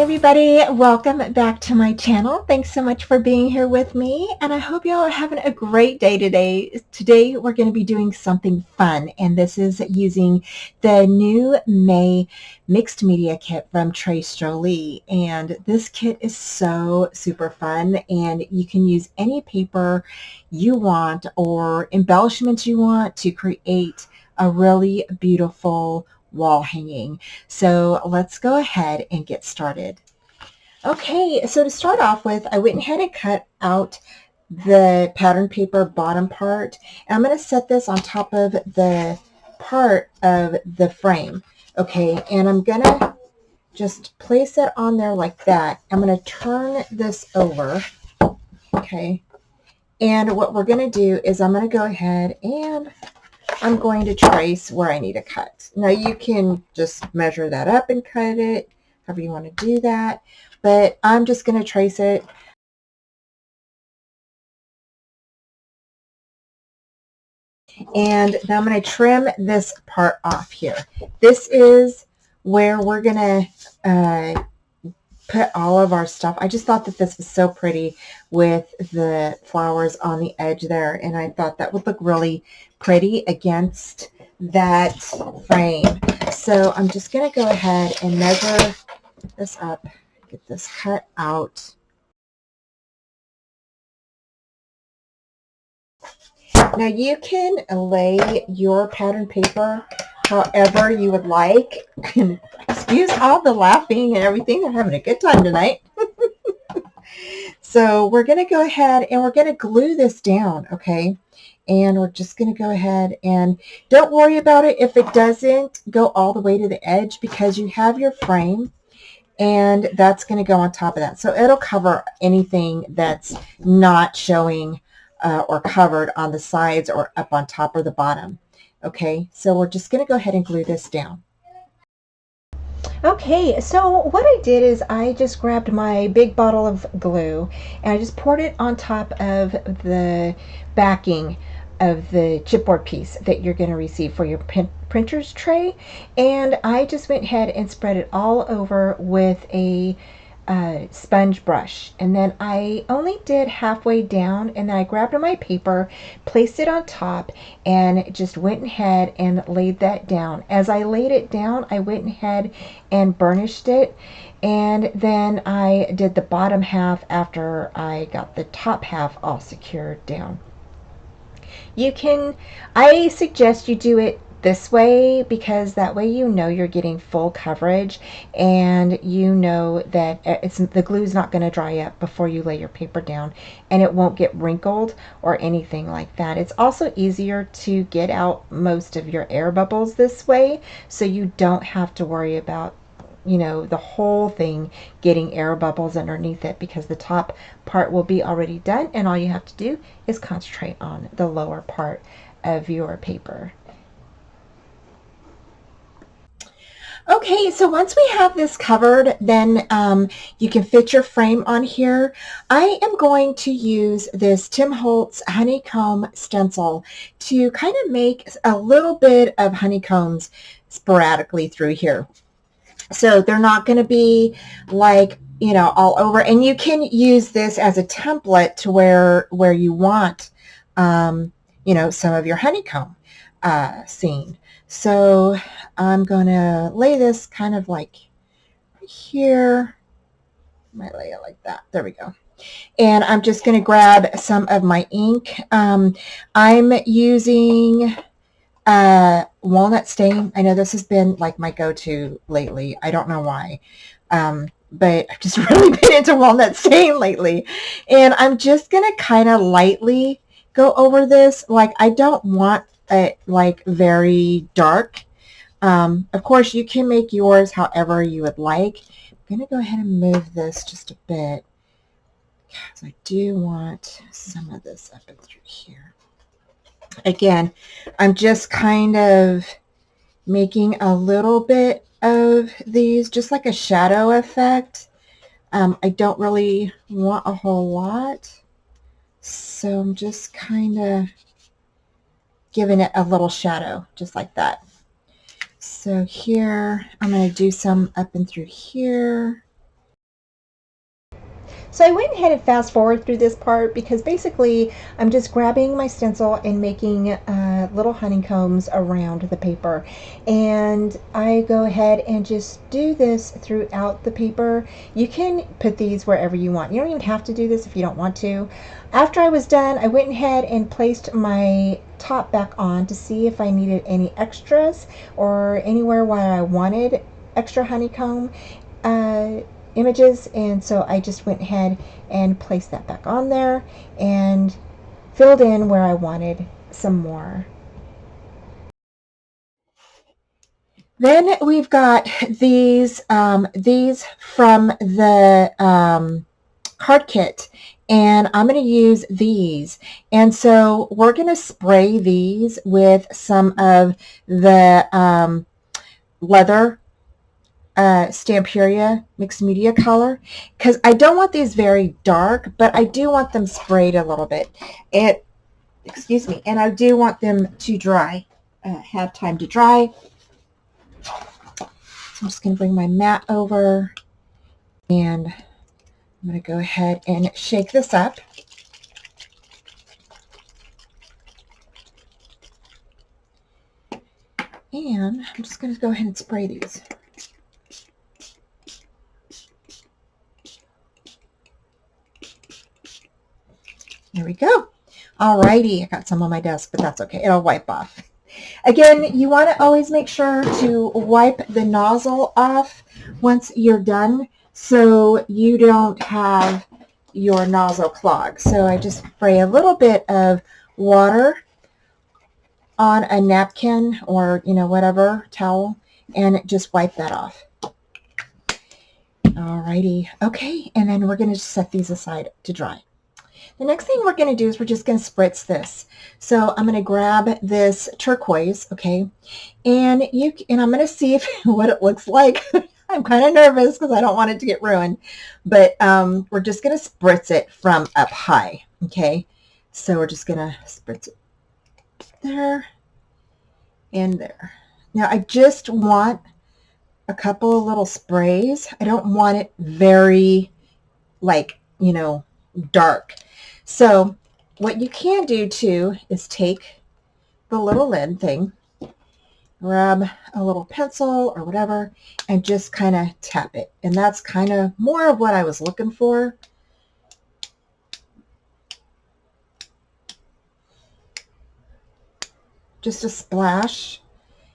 everybody, welcome back to my channel. Thanks so much for being here with me, and I hope y'all are having a great day today. Today we're going to be doing something fun, and this is using the new May mixed media kit from Tres Jolie. And this kit is so super fun, and you can use any paper you want or embellishments you want to create a really beautiful wall hanging. So let's go ahead and get started. Okay, so to start off with, I went ahead and cut out the pattern paper bottom part. And I'm going to set this on top of the part of the frame. Okay, and I'm going to just place it on there like that. I'm going to turn this over. Okay, and what we're going to do is I'm going to go ahead and I'm going to trace where I need to cut. Now you can just measure that up and cut it, however you want to do that, but I'm just going to trace it. And now I'm going to trim this part off here. This is where we're going to put all of our stuff. I just thought that this was so pretty with the flowers on the edge there, and I thought that would look really pretty against that frame. So I'm just going to go ahead and measure this up, get this cut out. Now you can lay your pattern paper however you would like. And excuse all the laughing and everything. They're having a good time tonight. So we're going to go ahead and we're going to glue this down, okay? And we're just going to go ahead and don't worry about it if it doesn't go all the way to the edge, because you have your frame and that's going to go on top of that. So it'll cover anything that's not showing or covered on the sides or up on top or the bottom. Okay, so we're just going to go ahead and glue this down. Okay, so what I did is I just grabbed my big bottle of glue and I just poured it on top of the backing of the chipboard piece that you're going to receive for your printer's tray, and I just went ahead and spread it all over with a sponge brush, and then I only did halfway down, and then I grabbed my paper, placed it on top, and just went ahead and laid that down. As I laid it down, I went ahead and burnished it, and then I did the bottom half after I got the top half all secured down. I suggest you do it this way, because that way you know you're getting full coverage, and you know that the glue is not going to dry up before you lay your paper down, and it won't get wrinkled or anything like that. It's also easier to get out most of your air bubbles this way, so you don't have to worry about the whole thing getting air bubbles underneath it, because the top part will be already done, and all you have to do is concentrate on the lower part of your paper. Okay, so once we have this covered, then you can fit your frame on here. I am going to use this Tim Holtz honeycomb stencil to kind of make a little bit of honeycombs sporadically through here. So they're not going to be like, all over. And you can use this as a template to where you want, some of your honeycomb scene. So I'm going to lay this kind of like right here. I might lay it like that. There we go. And I'm just going to grab some of my ink. I'm using walnut stain. I know this has been like my go-to lately. I don't know why. But I've just really been into walnut stain lately. And I'm just going to kind of lightly go over this. Like, I don't want it like very dark. Of course, you can make yours however you would like. I'm going to go ahead and move this just a bit, because I do want some of this up and through here. Again, I'm just kind of making a little bit of these, just like a shadow effect. I don't really want a whole lot, so I'm just kind of giving it a little shadow, just like that. So here, I'm going to do some up and through here. So I went ahead and fast forward through this part because basically I'm just grabbing my stencil and making little honeycombs around the paper. And I go ahead and just do this throughout the paper. You can put these wherever you want. You don't even have to do this if you don't want to. After I was done, I went ahead and placed my top back on to see if I needed any extras or anywhere where I wanted extra honeycomb images, and so I just went ahead and placed that back on there and filled in where I wanted some more. Then we've got these from the card kit, and I'm going to use these. And so we're going to spray these with some of the leather Stamperia mixed media color, because I don't want these very dark, but I do want them sprayed a little bit. And excuse me, and I do want them to dry, have time to dry. So I'm just going to bring my mat over, and I'm going to go ahead and shake this up. And I'm just going to go ahead and spray these. There we go. Alrighty, I got some on my desk, but that's okay. It'll wipe off. Again, you want to always make sure to wipe the nozzle off once you're done so you don't have your nozzle clog. So I just spray a little bit of water on a napkin or, whatever, towel, and just wipe that off. Alrighty. Okay, and then we're going to just set these aside to dry. The next thing we're going to do is we're just going to spritz this. So I'm going to grab this turquoise, okay, and I'm going to see what it looks like. I'm kind of nervous because I don't want it to get ruined, but we're just going to spritz it from up high, okay? So we're just going to spritz it there and there. Now I just want a couple of little sprays. I don't want it very, dark. So what you can do too is take the little lid thing, grab a little pencil or whatever, and just kind of tap it. And that's kind of more of what I was looking for. Just a splash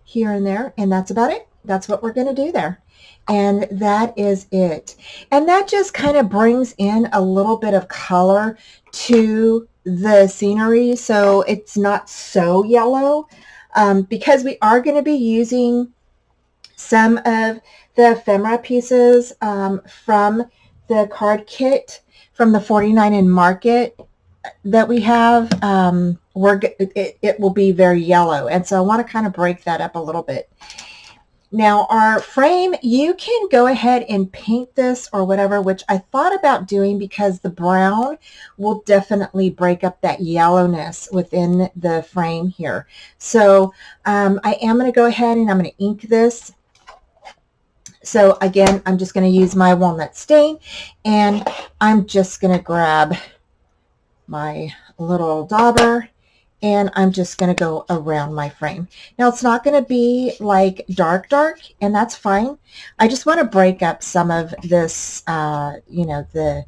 here and there, and that's about it. That's what we're going to do there. And that is it. And that just kind of brings in a little bit of color to the scenery, so it's not so yellow, because we are going to be using some of the ephemera pieces from the card kit from the 49 in Market that we have. It will be very yellow, and so I want to kind of break that up a little bit. Now our frame, you can go ahead and paint this or whatever, which I thought about doing because the brown will definitely break up that yellowness within the frame here. So I am going to go ahead and I'm going to ink this. So again, I'm just going to use my walnut stain, and I'm just going to grab my little dauber, and I'm just going to go around my frame. Now it's not going to be like dark, and that's fine. I just want to break up some of this, the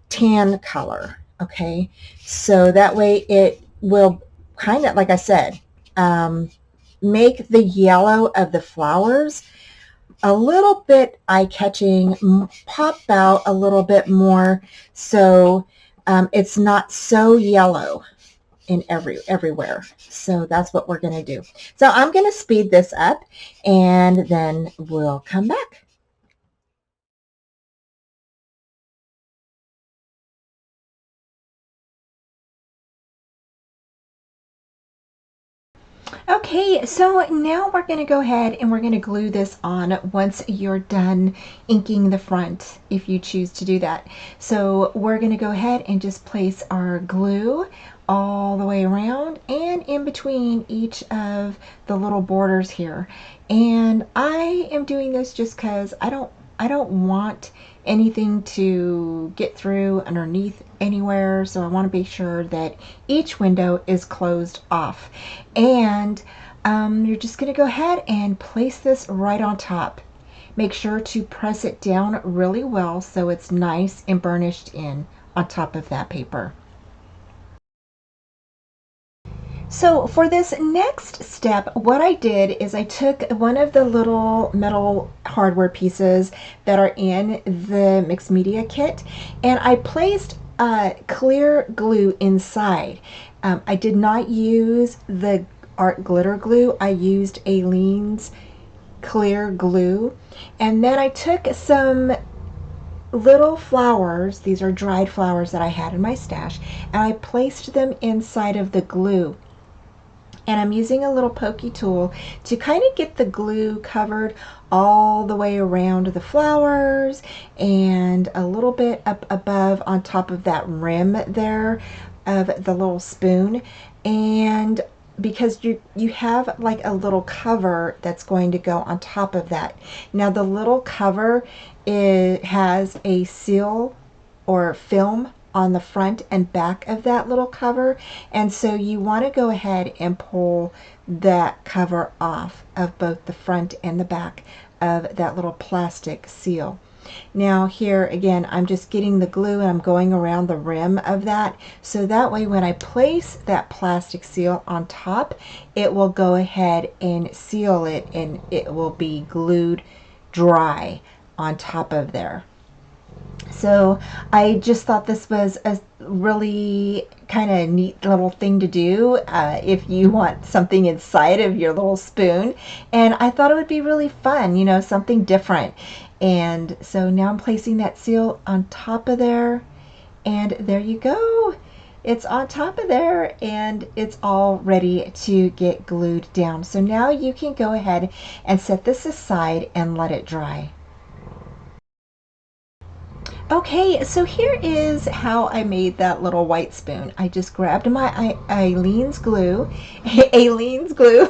tan color, okay? So that way it will kind of, like I said, make the yellow of the flowers a little bit eye-catching, pop out a little bit more, so it's not so yellow in everywhere. So that's what we're going to do. So I'm going to speed this up, and then we'll come back. Okay, so now we're going to go ahead and we're going to glue this on once you're done inking the front, if you choose to do that. So we're going to go ahead and just place our glue all the way around and in between each of the little borders here. And I am doing this just because I don't I don't want anything to get through underneath anywhere, so I want to be sure that each window is closed off. And you're just going to go ahead and place this right on top. Make sure to press it down really well so it's nice and burnished in on top of that paper. So for this next step, what I did is I took one of the little metal hardware pieces that are in the mixed media kit, and I placed clear glue inside. I did not use the art glitter glue. I used Aleene's clear glue, and then I took some little flowers, these are dried flowers that I had in my stash, and I placed them inside of the glue. And I'm using a little pokey tool to kind of get the glue covered all the way around the flowers and a little bit up above on top of that rim there of the little spoon. And because you have like a little cover that's going to go on top of that. Now the little cover, it has a seal or film on the front and back of that little cover, and so you want to go ahead and pull that cover off of both the front and the back of that little plastic seal. Now here again, I'm just getting the glue and I'm going around the rim of that, so that way when I place that plastic seal on top, it will go ahead and seal it and it will be glued dry on top of there. So I just thought this was a really kind of neat little thing to do if you want something inside of your little spoon. And I thought it would be really fun, you know, something different. And so now I'm placing that seal on top of there. And there you go. It's on top of there and it's all ready to get glued down. So now you can go ahead and set this aside and let it dry. Okay, so here is how I made that little white spoon. I just grabbed my Aleene's glue, Aleene's glue,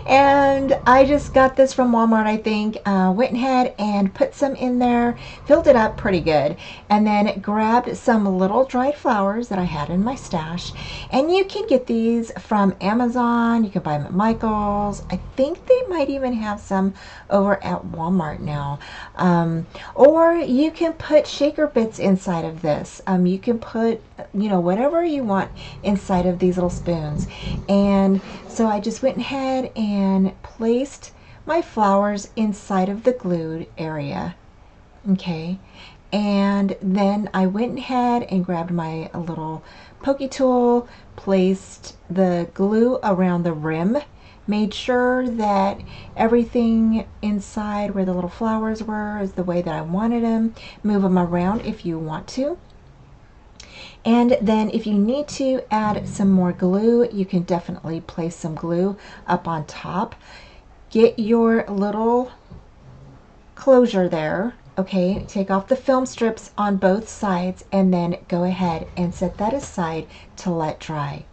and I just got this from Walmart, I think. Went ahead and put some in there, filled it up pretty good, and then grabbed some little dried flowers that I had in my stash. And you can get these from Amazon, you can buy them at Michael's. I think they might even have some over at Walmart now. Or you can put shaker bits inside of this. You can put, you know, whatever you want inside of these little spoons. And so I just went ahead and placed my flowers inside of the glued area. Okay. And then I went ahead and grabbed my little pokey tool, placed the glue around the rim, made sure that everything inside where the little flowers were is the way that I wanted them. Move them around if you want to. And then if you need to add some more glue, you can definitely place some glue up on top. Get your little closure there. Okay, take off the film strips on both sides and then go ahead and set that aside to let dry.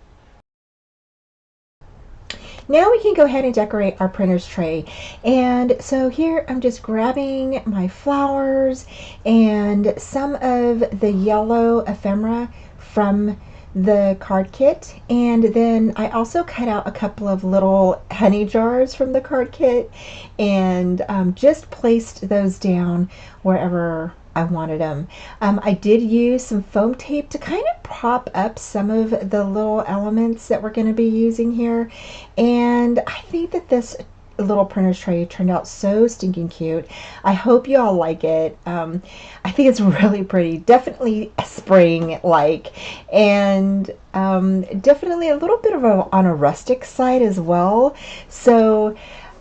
Now we can go ahead and decorate our printer's tray. And so here I'm just grabbing my flowers and some of the yellow ephemera from the card kit, and then I also cut out a couple of little honey jars from the card kit and just placed those down wherever I wanted them. I did use some foam tape to kind of prop up some of the little elements that we're going to be using here, and I think that this little printer's tray turned out so stinking cute. I hope you all like it. I think it's really pretty, definitely spring like, and definitely a little bit of on a rustic side as well. So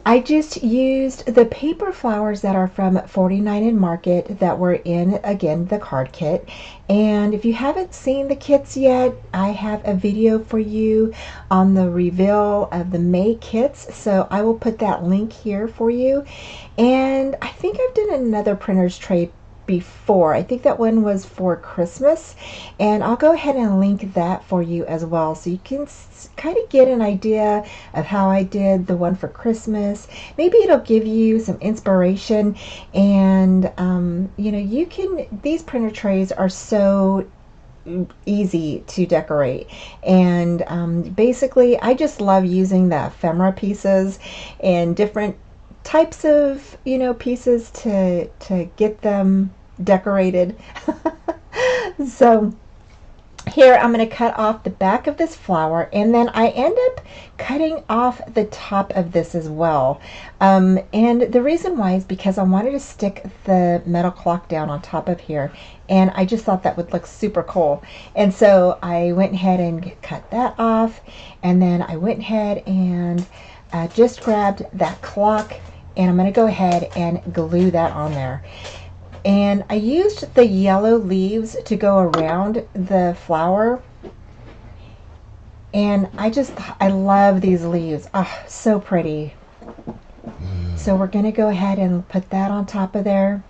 I just used the paper flowers that are from 49 in Market that were in, again, the card kit. And if you haven't seen the kits yet, I have a video for you on the reveal of the May kits. So I will put that link here for you. And I think I've done another printer's tray before. I think that one was for Christmas, and I'll go ahead and link that for you as well, so you can kind of get an idea of how I did the one for Christmas. Maybe it'll give you some inspiration, and you know, you can, these printer trays are so easy to decorate, and basically I just love using the ephemera pieces and different types of, you know, pieces to get them decorated. So here I'm going to cut off the back of this flower, and then I end up cutting off the top of this as well. And the reason why is because I wanted to stick the metal clock down on top of here, and I just thought that would look super cool. And so I went ahead and cut that off, and then I went ahead and just grabbed that clock, and I'm going to go ahead and glue that on there. And I used the yellow leaves to go around the flower, and I love these leaves. Oh, so pretty. So we're going to go ahead and put that on top of there,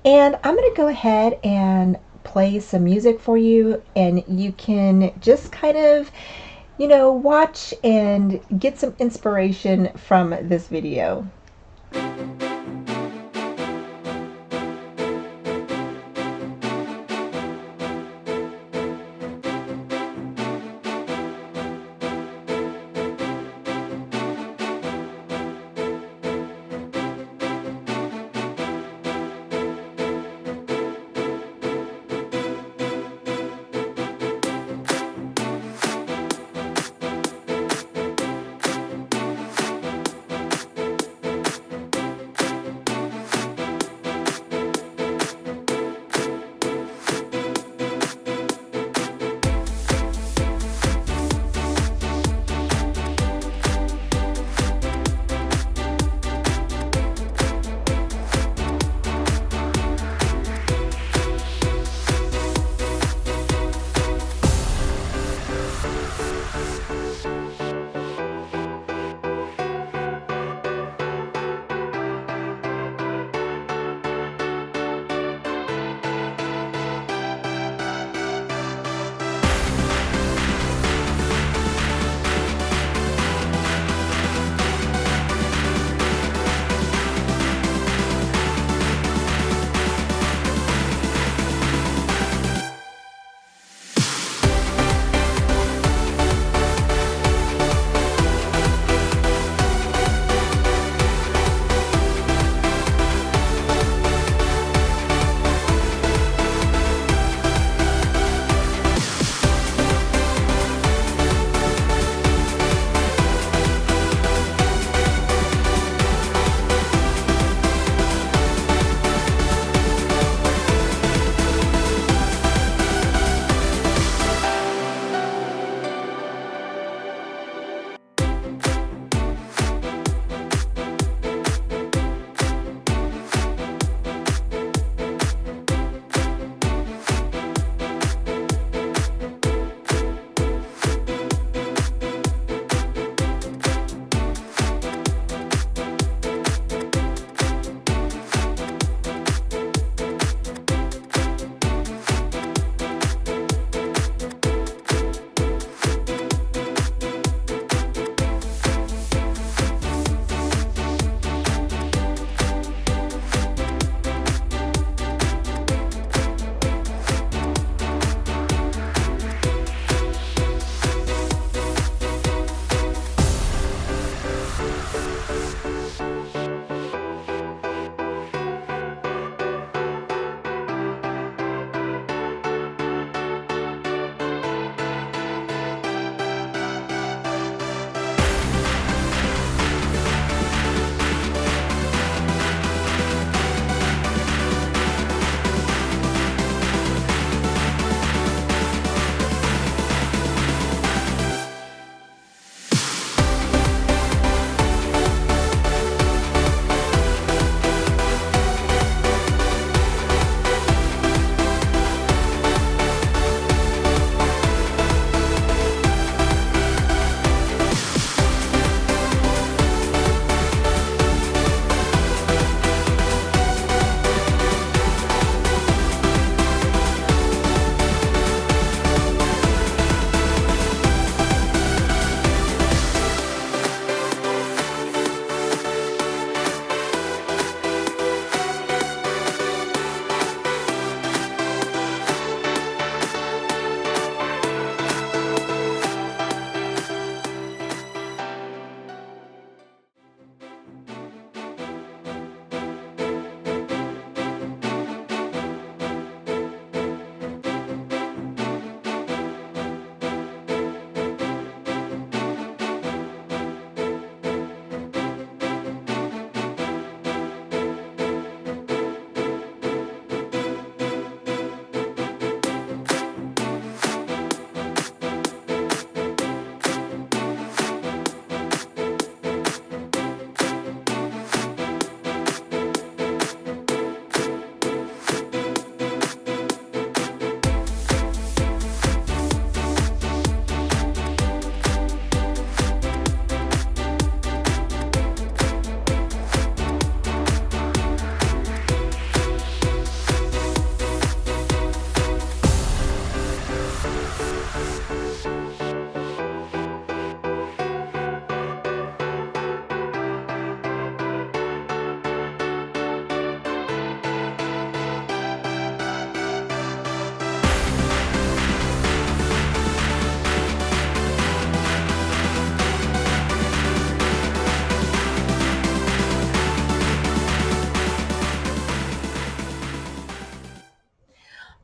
and I'm going to go ahead and play some music for you, and you can just kind of, you know, watch and get some inspiration from this video.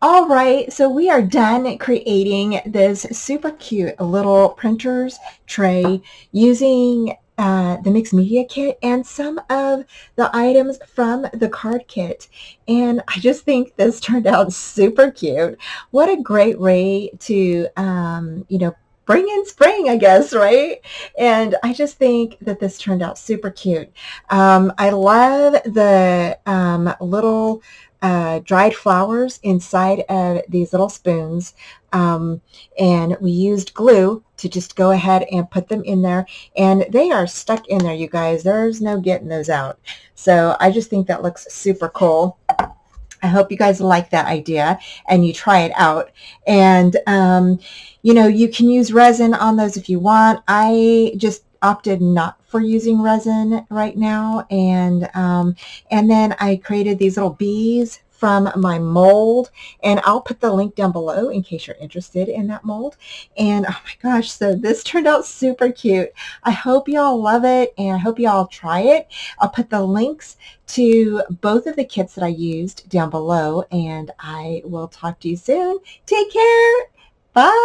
All right, so we are done creating this super cute little printer's tray using the mixed media kit and some of the items from the card kit. And I just think this turned out super cute. What a great way to, bring in spring, I guess, right? And I just think that this turned out super cute. I love the little dried flowers inside of these little spoons. And we used glue to just go ahead and put them in there. And they are stuck in there, you guys. There's no getting those out. So I just think that looks super cool. I hope you guys like that idea and you try it out. And, you can use resin on those if you want. I just opted not for using resin right now. And then I created these little bees from my mold, and I'll put the link down below in case you're interested in that mold. And oh my gosh, so this turned out super cute. I hope y'all love it, and I hope y'all try it. I'll put the links to both of the kits that I used down below, and I will talk to you soon. Take care. Bye.